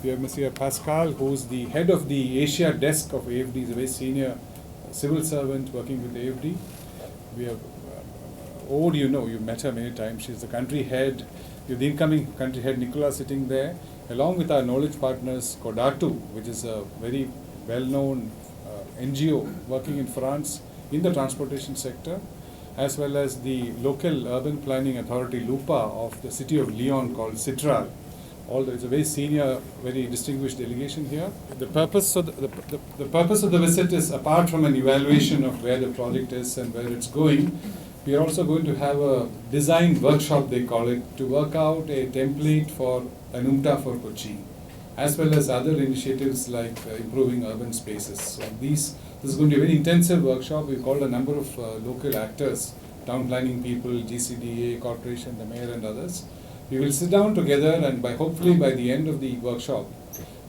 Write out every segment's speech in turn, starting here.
We have Mr. Pascal, who is the head of the Asia desk of AFD. He's a very senior civil servant working with AFD. We have Aude, you know, you've met her many times. She's the country head. We have the incoming country head, Nicola, sitting there, along with our knowledge partners, Codatu, which is a very well-known NGO working in France in the transportation sector, as well as the local urban planning authority, LUPA, of the city of Lyon, called Citral. It's a very senior, very distinguished delegation here. The purpose of the purpose of the visit is, apart from an evaluation of where the project is and where it's going, we are also going to have a design workshop, they call it, to work out a template for an UMTA for Kochi, as well as other initiatives like improving urban spaces. So this is going to be a very intensive workshop. We called a number of local actors, town planning people, GCDA, corporation, the mayor and others. We will sit down together, and hopefully by the end of the workshop,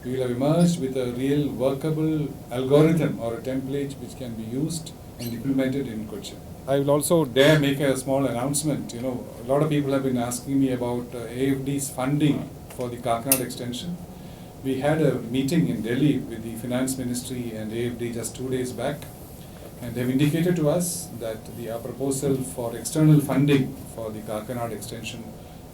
we will have emerged with a real workable algorithm or a template which can be used and implemented in Kochi. I will also dare make a small announcement. You know, a lot of people have been asking me about AFD's funding for the Kakinada extension. We had a meeting in Delhi with the Finance Ministry and AFD just 2 days back, and they've indicated to us that our proposal for external funding for the Kakinada extension,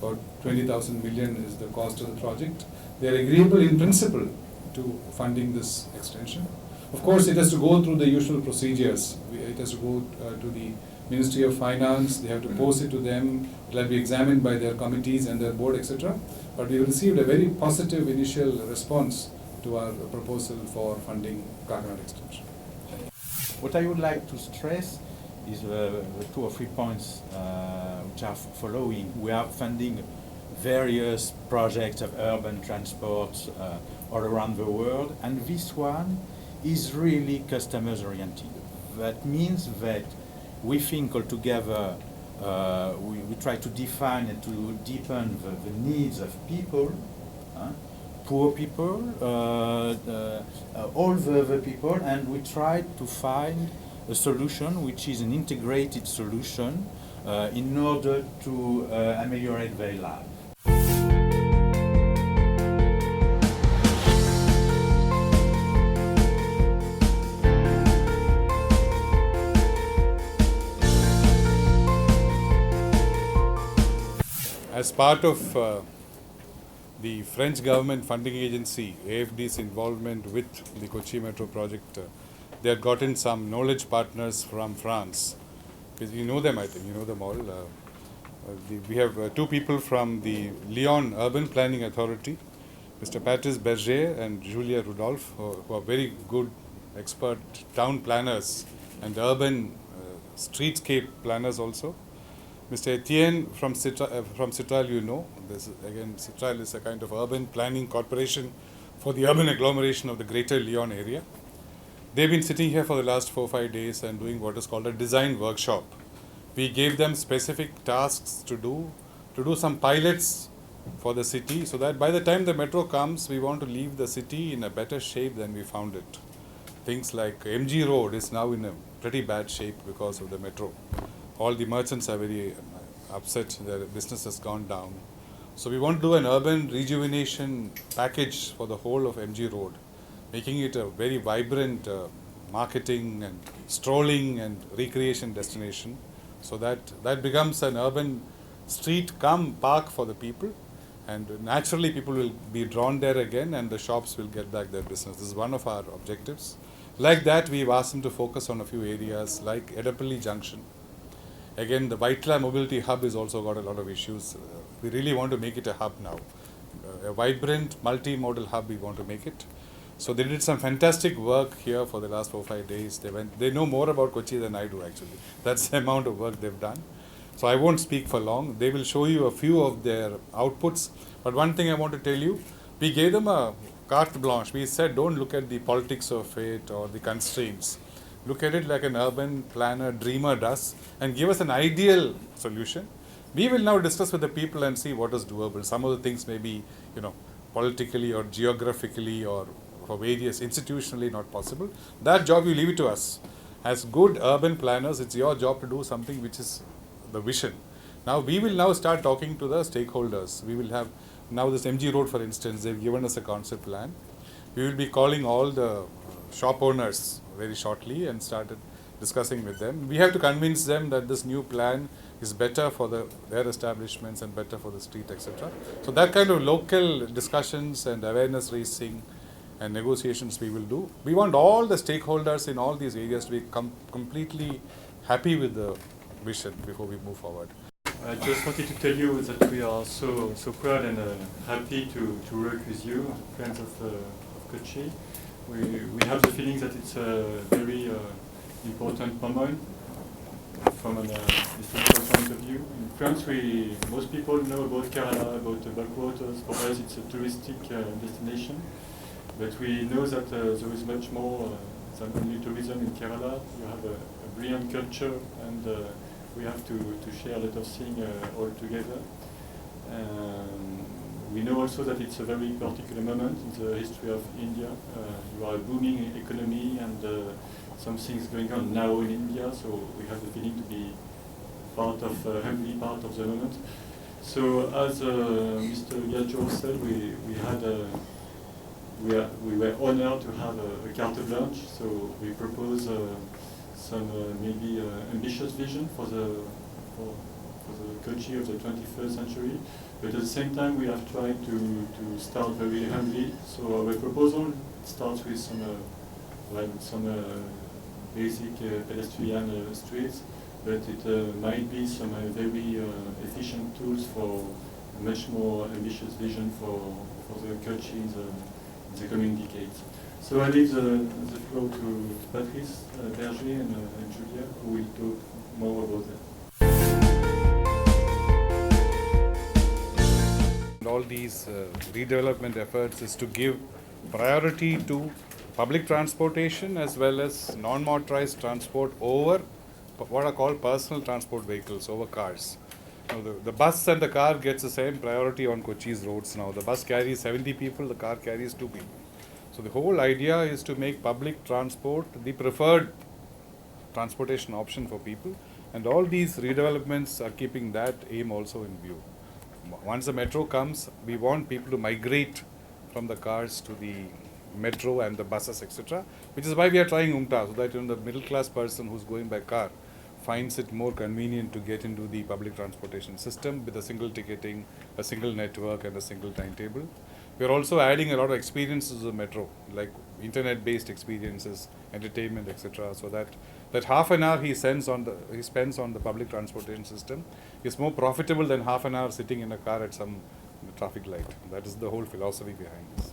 about 20,000 million is the cost of the project. They are agreeable in principle to funding this extension. Of course, it has to go through the usual procedures. It has to go to the Ministry of Finance. They have to post it to them. It will be examined by their committees and their board, etc. But we received a very positive initial response to our proposal for funding Kakinada extension. What I would like to stress is 2 or 3 points which are following. We are funding various projects of urban transport all around the world, and this one is really customers oriented. That means that we think altogether we try to define and to deepen the needs of people, poor people, all the people, and we try to find a solution which is an integrated solution in order to ameliorate their life. As part of the French government funding agency, AFD's involvement with the Kochi Metro project, they had gotten some knowledge partners from France. Because you know them, I think, you know them all. We have 2 people from the Lyon Urban Planning Authority, Mr. Patrice Berger and Julia Rudolph, who are very good expert town planners and urban streetscape planners also. Mr. Etienne from Citral, you know. Citral is a kind of urban planning corporation for the urban agglomeration of the greater Lyon area. They've been sitting here for the last 4 or 5 days and doing what is called a design workshop. We gave them specific tasks to do some pilots for the city, so that by the time the metro comes, we want to leave the city in a better shape than we found it. Things like MG Road is now in a pretty bad shape because of the metro. All the merchants are very upset, their business has gone down. So we want to do an urban rejuvenation package for the whole of MG Road, making it a very vibrant marketing and strolling and recreation destination, so that becomes an urban street cum park for the people, and naturally people will be drawn there again and the shops will get back their business. This is one of our objectives. Like that, we've asked them to focus on a few areas like Edapalli Junction. Again, the Vaitla Mobility Hub has also got a lot of issues. We really want to make it a hub now. A vibrant, multimodal hub we want to make it. So they did some fantastic work here for the last 4 or 5 days. They know more about Kochi than I do actually. That's the amount of work they've done. So I won't speak for long. They will show you a few of their outputs. But one thing I want to tell you, we gave them a carte blanche. We said don't look at the politics of it or the constraints. Look at it like an urban planner, dreamer does, and give us an ideal solution. We will now discuss with the people and see what is doable. Some of the things may be, politically or geographically or for various institutionally not possible. That job you leave it to us. As good urban planners, it's your job to do something which is the vision. Now we will now start talking to the stakeholders. We will have Now this MG Road, for instance, they've given us a concept plan. We will be calling all the shop owners very shortly and started discussing with them. We have to convince them that this new plan is better for their establishments and better for the street, etc. So that kind of local discussions and awareness raising and negotiations we will do. We want all the stakeholders in all these areas to be completely happy with the vision before we move forward. I just wanted to tell you that we are so proud and happy to work with you, friends of Kochi. We have the feeling that it's a very important moment from an historical point of view. In France, most people know about Kerala, about the backwaters. For us, it's a touristic destination. But we know that there is much more than only tourism in Kerala. You have a brilliant culture, and we have to share a lot of things all together. We know also that it's a very particular moment in the history of India. You are a booming economy, and some things going on now in India, so we have the feeling to be humbly part of the moment. So as Mr. Gadjo said, we were honored to have a carte blanche, so we propose some maybe ambitious vision for the Kochi of the 21st century, but at the same time we have tried to start very humbly. So our proposal starts with some basic pedestrian streets, but it might be some very efficient tools for a much more ambitious vision for the Kochi in the coming decades. So I leave the floor to Patrice Berger and Julia, who will talk more about that. All these redevelopment efforts is to give priority to public transportation as well as non-motorized transport over what are called personal transport vehicles, over cars. Now the bus and the car gets the same priority on Kochi's roads now. The bus carries 70 people, the car carries 2 people. So the whole idea is to make public transport the preferred transportation option for people, and all these redevelopments are keeping that aim also in view. Once the metro comes, we want people to migrate from the cars to the metro and the buses, etc., which is why we are trying UMTA, so that the middle class person who's going by car finds it more convenient to get into the public transportation system with a single ticketing, a single network and a single timetable. We are also adding a lot of experiences to the metro, like internet-based experiences, entertainment, etc., so that half an hour he spends on the public transportation system is more profitable than half an hour sitting in a car at some traffic light. That is the whole philosophy behind this.